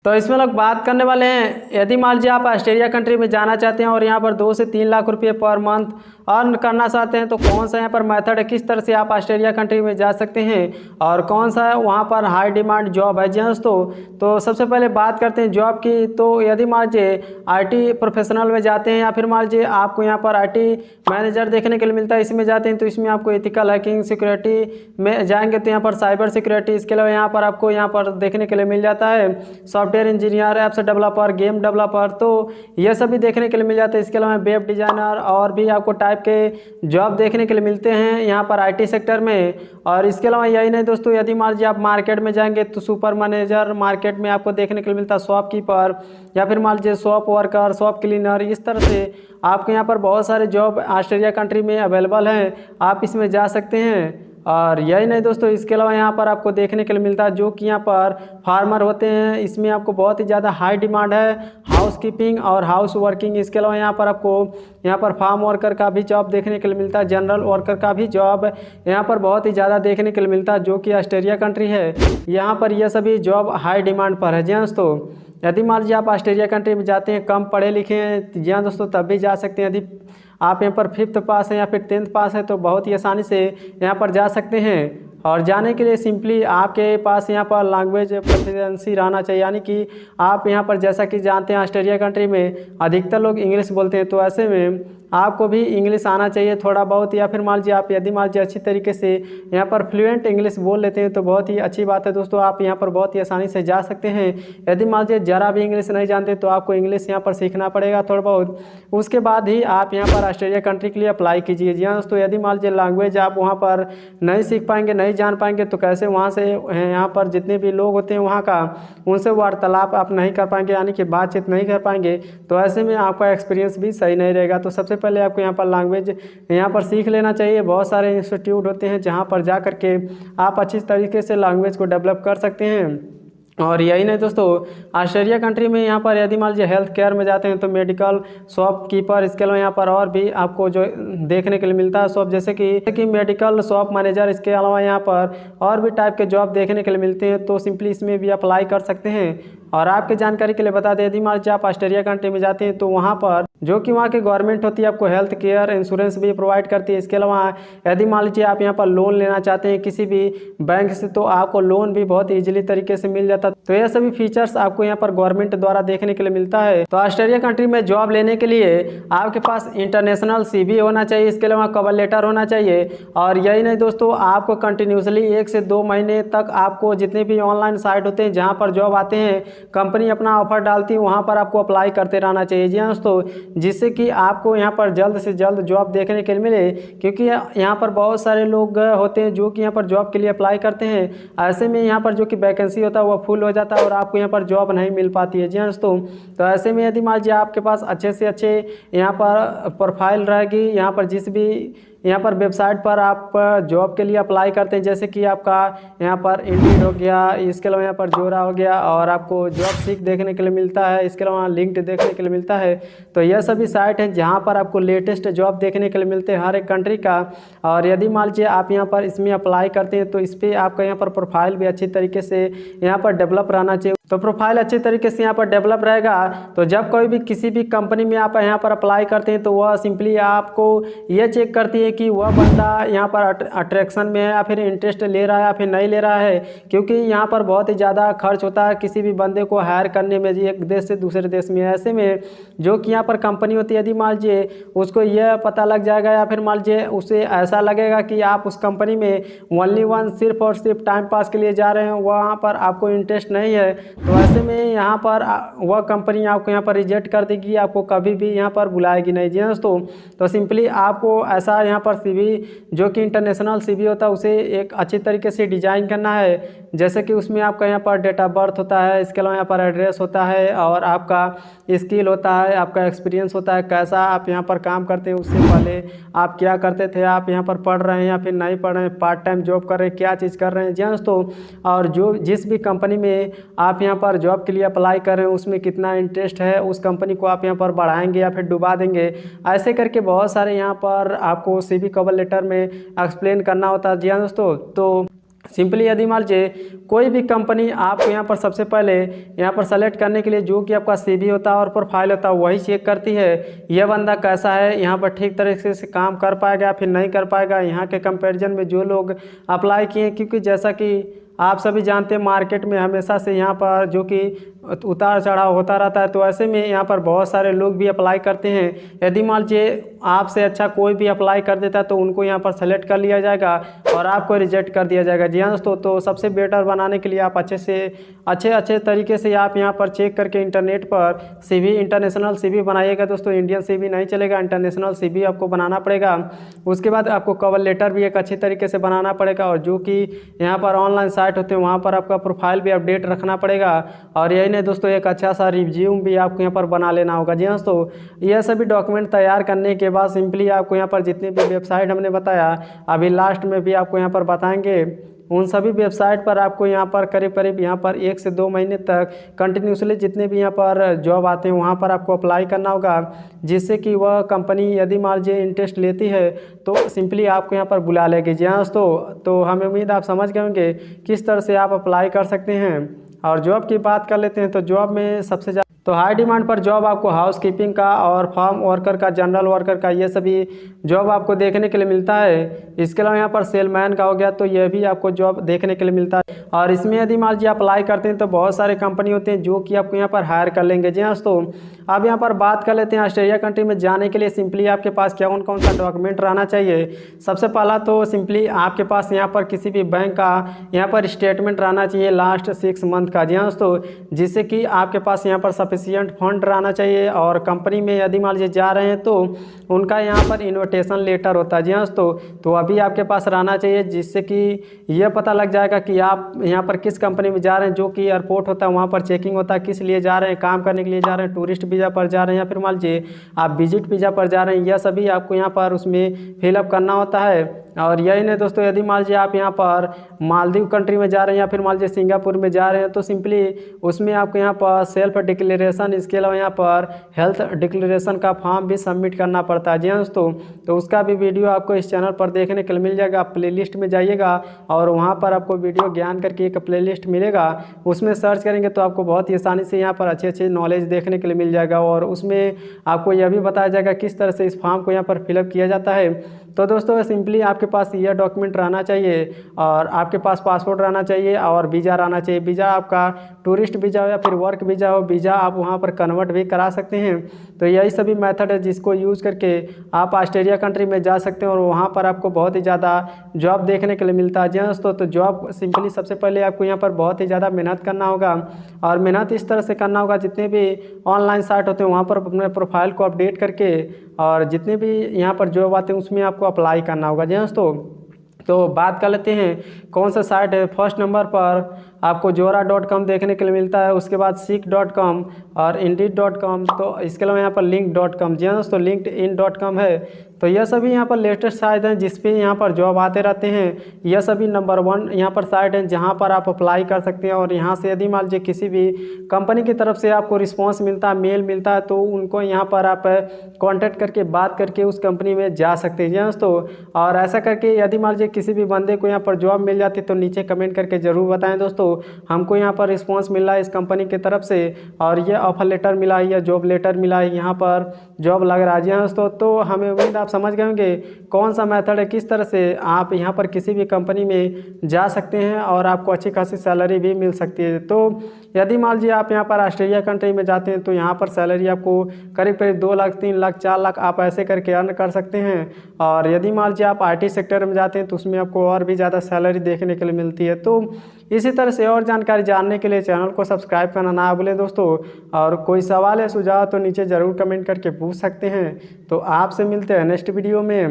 तो इसमें लोग बात करने वाले हैं, यदि मान लीजिए आप ऑस्ट्रेलिया कंट्री में जाना चाहते हैं और यहाँ पर 2 से 3 लाख रुपये पर मंथ अर्न करना चाहते हैं तो कौन सा यहाँ पर मेथड है, किस तरह से आप ऑस्ट्रेलिया कंट्री में जा सकते हैं और कौन सा वहाँ पर हाई डिमांड जॉब है। जी हाँ दोस्तों, तो सबसे पहले बात करते हैं जॉब की। तो यदि मान लीजिए IT प्रोफेशनल में जाते हैं या फिर मान लीजिए आपको यहाँ पर IT मैनेजर देखने के लिए मिलता है, इसमें जाते हैं तो इसमें आपको एथिकल हैकिंग सिक्योरिटी में जाएंगे तो यहाँ पर साइबर सिक्योरिटी, इसके अलावा यहाँ पर आपको यहाँ पर देखने के लिए मिल जाता है software engineer, apps developer, game developer, तो ये सभी देखने के लिए मिल जाते हैं। इसके अलावा वेब डिज़ाइनर और भी आपको टाइप के जॉब देखने के लिए मिलते हैं यहाँ पर IT सेक्टर में। और इसके अलावा यही नहीं दोस्तों, यदि मान लीजिए आप मार्केट में जाएंगे तो सुपर मैनेजर मार्केट में आपको देखने के लिए मिलता है, शॉपकीपर या फिर मान लीजिए शॉप वर्कर, शॉप क्लीनर, इस तरह से आपके यहाँ पर बहुत सारे जॉब ऑस्ट्रेलिया कंट्री में अवेलेबल हैं, आप इसमें जा सकते हैं। और यही नहीं दोस्तों, इसके अलावा यहाँ पर आपको देखने के लिए मिलता है जो कि यहाँ पर फार्मर होते हैं, इसमें आपको बहुत ही ज़्यादा हाई डिमांड है, हाउस कीपिंग और हाउस वर्किंग। इसके अलावा यहाँ पर आपको यहाँ पर फार्म वर्कर का भी जॉब देखने के लिए मिलता है, जनरल वर्कर का भी जॉब यहाँ पर बहुत ही ज़्यादा देखने के लिए मिलता है जो कि ऑस्ट्रेलिया कंट्री है। यहाँ पर यह सभी जॉब हाई डिमांड पर है। जी हाँ दोस्तों, यदि मान लीजिए आप ऑस्ट्रेलिया कंट्री में जाते हैं, कम पढ़े लिखे हैं, जी हाँ दोस्तों, तब भी जा सकते हैं। यदि आप यहाँ पर 5th पास है या फिर 10th पास है तो बहुत ही आसानी से यहाँ पर जा सकते हैं। और जाने के लिए सिंपली आपके पास यहाँ पर लैंग्वेज प्रोफिशिएंसी रहना चाहिए, यानी कि आप यहाँ पर जैसा कि जानते हैं ऑस्ट्रेलिया कंट्री में अधिकतर लोग इंग्लिश बोलते हैं, तो ऐसे में आपको भी इंग्लिश आना चाहिए थोड़ा बहुत, या फिर मान लीजिए आप यदि मान लीजिए अच्छी तरीके से यहाँ पर फ्लुएंट इंग्लिश बोल लेते हैं तो बहुत ही अच्छी बात है दोस्तों, आप यहाँ पर बहुत ही आसानी से जा सकते हैं। यदि मान लीजिए ज़रा भी इंग्लिश नहीं जानते तो आपको इंग्लिश यहाँ पर सीखना पड़ेगा थोड़ा बहुत, उसके बाद ही आप यहाँ पर ऑस्ट्रेलिया कंट्री के लिए अप्लाई कीजिए। जी हाँ दोस्तों, यदि मान लीजिए लैंग्वेज आप वहाँ पर नहीं सीख पाएंगे, नहीं जान पाएंगे तो कैसे वहाँ से यहाँ पर जितने भी लोग होते हैं वहाँ का उनसे वार्तालाप आप नहीं कर पाएंगे, यानी कि बातचीत नहीं कर पाएंगे, तो ऐसे में आपका एक्सपीरियंस भी सही नहीं रहेगा। तो सबसे पहले आपको यहाँ पर लैंग्वेज यहाँ पर सीख लेना चाहिए। बहुत सारे इंस्टीट्यूट होते हैं जहाँ पर जा करके आप अच्छी तरीके से लैंग्वेज को डेवलप कर सकते हैं। और यही नहीं दोस्तों, ऑस्ट्रेलिया कंट्री में यहाँ पर यदि मान लीजिए हेल्थ केयर में जाते हैं तो मेडिकल शॉपकीपर, इसके अलावा यहाँ पर और भी आपको जो देखने के लिए मिलता है शॉप, जैसे कि मेडिकल शॉप मैनेजर, इसके अलावा यहाँ पर और भी टाइप के जॉब देखने के लिए मिलते हैं, तो सिंपली इसमें भी अप्लाई कर सकते हैं। और आपके जानकारी के लिए बता दें, यदि मान लीजिए आप ऑस्ट्रेलिया कंट्री में जाते हैं तो वहाँ पर जो कि वहाँ की गवर्नमेंट होती है आपको हेल्थ केयर इंश्योरेंस भी प्रोवाइड करती है। इसके अलावा यदि मान लीजिए आप यहाँ पर लोन लेना चाहते हैं किसी भी बैंक से तो आपको लोन भी बहुत ईजिली तरीके से मिल जाता है। तो ये सभी फीचर्स आपको यहाँ पर गवर्नमेंट द्वारा देखने के लिए मिलता है। तो ऑस्ट्रेलिया कंट्री में जॉब लेने के लिए आपके पास इंटरनेशनल CV होना चाहिए, इसके अलावा कवर लेटर होना चाहिए। और यही नहीं दोस्तों, आपको कंटिन्यूसली 1 से 2 महीने तक आपको जितने भी ऑनलाइन साइट होते हैं जहाँ पर जॉब आते हैं, कंपनी अपना ऑफर डालती है, वहाँ पर आपको अप्लाई करते रहना चाहिए। जी हाँ दोस्तों, जिससे कि आपको यहाँ पर जल्द से जल्द जॉब देखने के लिए मिले, क्योंकि यहाँ पर बहुत सारे लोग होते हैं जो कि यहाँ पर जॉब के लिए अप्लाई करते हैं, ऐसे में यहाँ पर जो कि वैकेंसी होता है वो फुल हो जाता है और आपको यहाँ पर जॉब नहीं मिल पाती है। जी हाँ दोस्तों, तो ऐसे में यदि मान लीजिए आपके पास अच्छे से अच्छे यहाँ पर प्रोफाइल रहेगी, यहाँ पर जिस भी यहाँ पर वेबसाइट पर आप जॉब के लिए अप्लाई करते हैं, जैसे कि आपका यहाँ पर इंडीड हो गया, इसके अलावा यहाँ पर जोरा हो गया, और आपको जॉब सीख देखने के लिए मिलता है, इसके अलावा लिंक्ड देखने के लिए मिलता है। तो यह सभी साइट हैं जहाँ पर आपको लेटेस्ट जॉब देखने के लिए मिलते हैं हर एक कंट्री का। और यदि मान लीजिए आप यहाँ पर इसमें अप्लाई करते हैं तो इस पर आपका यहाँ पर प्रोफाइल भी अच्छी तरीके से यहाँ पर डेवलप रहना चाहिए। तो प्रोफाइल अच्छी तरीके से यहाँ पर डेवलप रहेगा तो जब कोई भी किसी भी कंपनी में आप यहाँ पर अप्लाई करते हैं तो वह सिंपली आपको ये चेक करती है कि वह बंदा यहाँ पर अट्रैक्शन में है या फिर इंटरेस्ट ले रहा है या फिर नहीं ले रहा है, क्योंकि यहाँ पर बहुत ही ज़्यादा खर्च होता है किसी भी बंदे को हायर करने में, जी एक देश से दूसरे देश में। ऐसे में जो कि यहाँ पर कंपनी होती है, यदि मान लीजिए उसको यह पता लग जाएगा या फिर मान लीजिए उसे ऐसा लगेगा कि आप उस कंपनी में ओनली वन सिर्फ और सिर्फ टाइम पास के लिए जा रहे हैं, वहाँ पर आपको इंटरेस्ट नहीं है, तो ऐसे में यहाँ पर वह कंपनी आपको यहाँ पर रिजेक्ट कर देगी, आपको कभी भी यहाँ पर बुलाएगी नहीं। जी दोस्तों, तो सिंपली आपको ऐसा यहाँ पर CV जो कि इंटरनेशनल CV होता है उसे एक अच्छी तरीके से डिज़ाइन करना है, जैसे कि उसमें आपका यहाँ पर डेट ऑफ बर्थ होता है, इसके अलावा यहाँ पर एड्रेस होता है और आपका स्किल होता है, आपका एक्सपीरियंस होता है, कैसा आप यहाँ पर काम करते हैं, उससे पहले आप क्या करते थे, आप यहाँ पर पढ़ रहे हैं या फिर नहीं पढ़ रहे हैं, पार्ट टाइम जॉब कर रहे हैं, क्या चीज़ कर रहे हैं। जी दोस्तों, और जो जिस भी कंपनी में आप यहाँ पर जॉब के लिए अप्लाई कर रहे हैं उसमें कितना इंटरेस्ट है, उस कंपनी को आप यहाँ पर बढ़ाएंगे या फिर डुबा देंगे, ऐसे करके बहुत सारे यहाँ पर आपको CV कवर लेटर में एक्सप्लेन करना होता है। जी हाँ दोस्तों, तो सिंपली यदि मान लीजिए कोई भी कंपनी आपको यहाँ पर सबसे पहले यहाँ पर सेलेक्ट करने के लिए जो कि आपका सीवी होता है और प्रोफाइल होता है वही चेक करती है, यह बंदा कैसा है, यहाँ पर ठीक तरीके से काम कर पाएगा फिर नहीं कर पाएगा यहाँ के कंपैरिजन में जो लोग अप्लाई किए। क्योंकि जैसा कि आप सभी जानते हैं मार्केट में हमेशा से यहाँ पर जो कि उतार चढ़ाव होता रहता है, तो ऐसे में यहाँ पर बहुत सारे लोग भी अप्लाई करते हैं। यदि मान लीजिए आपसे अच्छा कोई भी अप्लाई कर देता है तो उनको यहाँ पर सेलेक्ट कर लिया जाएगा और आपको रिजेक्ट कर दिया जाएगा। जी हाँ दोस्तों, तो सबसे बेटर बनाने के लिए आप अच्छे तरीके से आप यहाँ पर चेक करके इंटरनेट पर सीवी इंटरनेशनल सीवी बनाइएगा दोस्तों। इंडियन सीवी नहीं चलेगा, इंटरनेशनल सीवी आपको बनाना पड़ेगा। उसके बाद आपको कवर लेटर भी एक अच्छे तरीके से बनाना पड़ेगा और जो कि यहाँ पर ऑनलाइन साइट होते हैं वहाँ पर आपका प्रोफाइल भी अपडेट रखना पड़ेगा। और यही नहीं दोस्तों, एक अच्छा सा रिज्यूम भी आपको यहाँ पर बना लेना होगा। जी हाँ दोस्तों, यह सभी डॉक्यूमेंट तैयार करने के बाद सिंपली आपको यहाँ पर जितनी भी वेबसाइट हमने बताया अभी लास्ट में भी आपको यहाँ पर बताएंगे, उन सभी वेबसाइट पर आपको यहाँ पर करीब यहाँ पर 1 से 2 महीने तक कंटिन्यूसली जितने भी यहाँ पर जॉब आते हैं वहाँ पर आपको अप्लाई करना होगा, जिससे कि वह कंपनी यदि मान लीजिए इंटरेस्ट लेती है तो सिंपली आपको यहाँ पर बुला लेगी। जी हाँ दोस्तों, तो हमें उम्मीद आप समझ गए होंगे किस तरह से आप अप्लाई कर सकते हैं। और जॉब की बात कर लेते हैं तो जॉब में सबसे ज़्यादा तो हाई डिमांड पर जॉब आपको हाउस कीपिंग का और फार्म वर्कर का, जनरल वर्कर का, ये सभी जॉब आपको देखने के लिए मिलता है। इसके अलावा यहाँ पर सेलमैन का हो गया तो यह भी आपको जॉब देखने के लिए मिलता है। और इसमें यदि मान लीजिए अप्लाई करते हैं तो बहुत सारे कंपनी होते हैं जो कि आपको यहाँ पर हायर कर लेंगे। जी हाँ दोस्तों, अब यहाँ पर बात कर लेते हैं ऑस्ट्रेलिया कंट्री में जाने के लिए सिंपली आपके पास कौन कौन सा डॉक्यूमेंट रहना चाहिए। सबसे पहला तो सिंपली आपके पास यहाँ पर किसी भी बैंक का यहाँ पर स्टेटमेंट रहना चाहिए लास्ट 6 मंथ का। जी हाँ दोस्तों, जिससे कि आपके पास यहाँ पर सफिशिएंट फंड रहना चाहिए। और कंपनी में यदि मान लीजिए जा रहे हैं तो उनका यहाँ पर इन्विटेशन लेटर होता है। जी हाँ दोस्तों, तो अभी आपके पास रहना चाहिए, जिससे कि यह पता लग जाएगा कि आप यहाँ पर किस कंपनी में जा रहे हैं। जो कि एयरपोर्ट होता है वहाँ पर चेकिंग होता है, किस लिए जा रहे हैं, काम करने के लिए जा रहे हैं, टूरिस्ट वीज़ा पर जा रहे हैं या फिर मान लीजिए आप विजिट वीज़ा पर जा रहे हैं, यह सभी आपको यहाँ पर उसमें फिलअप करना होता है। और यही नहीं दोस्तों, यदि मान लीजिए आप यहाँ पर मालदीव कंट्री में जा रहे हैं या फिर मान लीजिए सिंगापुर में जा रहे हैं तो सिंपली उसमें आपको यहाँ पर सेल्फ डिक्लेरेशन, इसके अलावा यहाँ पर हेल्थ डिक्लेरेशन का फॉर्म भी सबमिट करना पड़ता है। जी हाँ दोस्तों, तो उसका भी वीडियो आपको इस चैनल पर देखने के लिए मिल जाएगा। आप प्लेलिस्ट में जाइएगा और वहाँ पर आपको वीडियो ज्ञान करके एक प्लेलिस्ट मिलेगा, उसमें सर्च करेंगे तो आपको बहुत ही आसानी से यहाँ पर अच्छे नॉलेज देखने के लिए मिल जाएगा। और उसमें आपको यह भी बताया जाएगा किस तरह से इस फॉर्म को यहाँ पर फिलअप किया जाता है। तो दोस्तों सिंपली आपके पास यह डॉक्यूमेंट रहना चाहिए और आपके पास पासपोर्ट रहना चाहिए और वीज़ा रहना चाहिए। वीज़ा आपका टूरिस्ट वीज़ा हो या फिर वर्क वीज़ा हो, वीज़ा आप वहाँ पर कन्वर्ट भी करा सकते हैं। तो यही सभी मेथड है जिसको यूज़ करके आप ऑस्ट्रेलिया कंट्री में जा सकते हैं और वहाँ पर आपको बहुत ही ज़्यादा जॉब देखने के लिए मिलता है। जी हाँ दोस्तों, तो जॉब सिंपली सबसे पहले आपको यहाँ पर बहुत ही ज़्यादा मेहनत करना होगा और मेहनत इस तरह से करना होगा जितने भी ऑनलाइन साइट होते हैं वहाँ पर अपने प्रोफाइल को अपडेट करके और जितने भी यहाँ पर जॉब आते हैं उसमें आपको अप्लाई करना होगा। जी हाँ दोस्तों, तो बात कर लेते हैं कौन सा साइट है। फर्स्ट नंबर पर आपको जोरा.com देखने के लिए मिलता है, उसके बाद seek.com और indeed.com, तो इसके अलावा यहाँ पर link.com। जी हाँ दोस्तों, linkedin.com है। तो यह सभी यहाँ पर लेटेस्ट साइट हैं जिस पे यहाँ पर जॉब आते रहते हैं। यह सभी नंबर 1 यहाँ पर साइट हैं जहाँ पर आप अप्लाई कर सकते हैं। और यहाँ से यदि मान लीजिए किसी भी कंपनी की तरफ से आपको रिस्पॉन्स मिलता है, मेल मिलता है, तो उनको यहाँ पर आप कॉन्टैक्ट करके बात करके उस कंपनी में जा सकते हैं। जी हाँ दोस्तों, और ऐसा करके यदि मान लीजिए किसी भी बंदे को यहाँ पर जॉब मिल जाती है तो नीचे कमेंट करके ज़रूर बताएं दोस्तों, हमको यहाँ पर रिस्पॉन्स मिल रहा है इस कंपनी की तरफ से और ये ऑफर लेटर मिला है या जॉब लेटर मिला है, यहाँ पर जॉब लग रहा है। जी हाँ दोस्तों, तो हमें उम्मीद आप समझ गए होंगे कौन सा मेथड है, किस तरह से आप यहाँ पर किसी भी कंपनी में जा सकते हैं और आपको अच्छी खासी सैलरी भी मिल सकती है। तो यदि मान लीजिए आप यहाँ पर ऑस्ट्रेलिया कंट्री में जाते हैं तो यहाँ पर सैलरी आपको करीब 2 लाख 3 लाख 4 लाख आप ऐसे करके अर्न कर सकते हैं। और यदि मान लीजिए आप IT सेक्टर में जाते हैं तो उसमें आपको और भी ज़्यादा सैलरी देखने के लिए मिलती है। तो इसी तरह से और जानकारी जानने के लिए चैनल को सब्सक्राइब करना ना भूलें दोस्तों। और कोई सवाल या सुझाव तो नीचे ज़रूर कमेंट करके पूछ सकते हैं। तो आपसे मिलते हैं नेक्स्ट वीडियो में।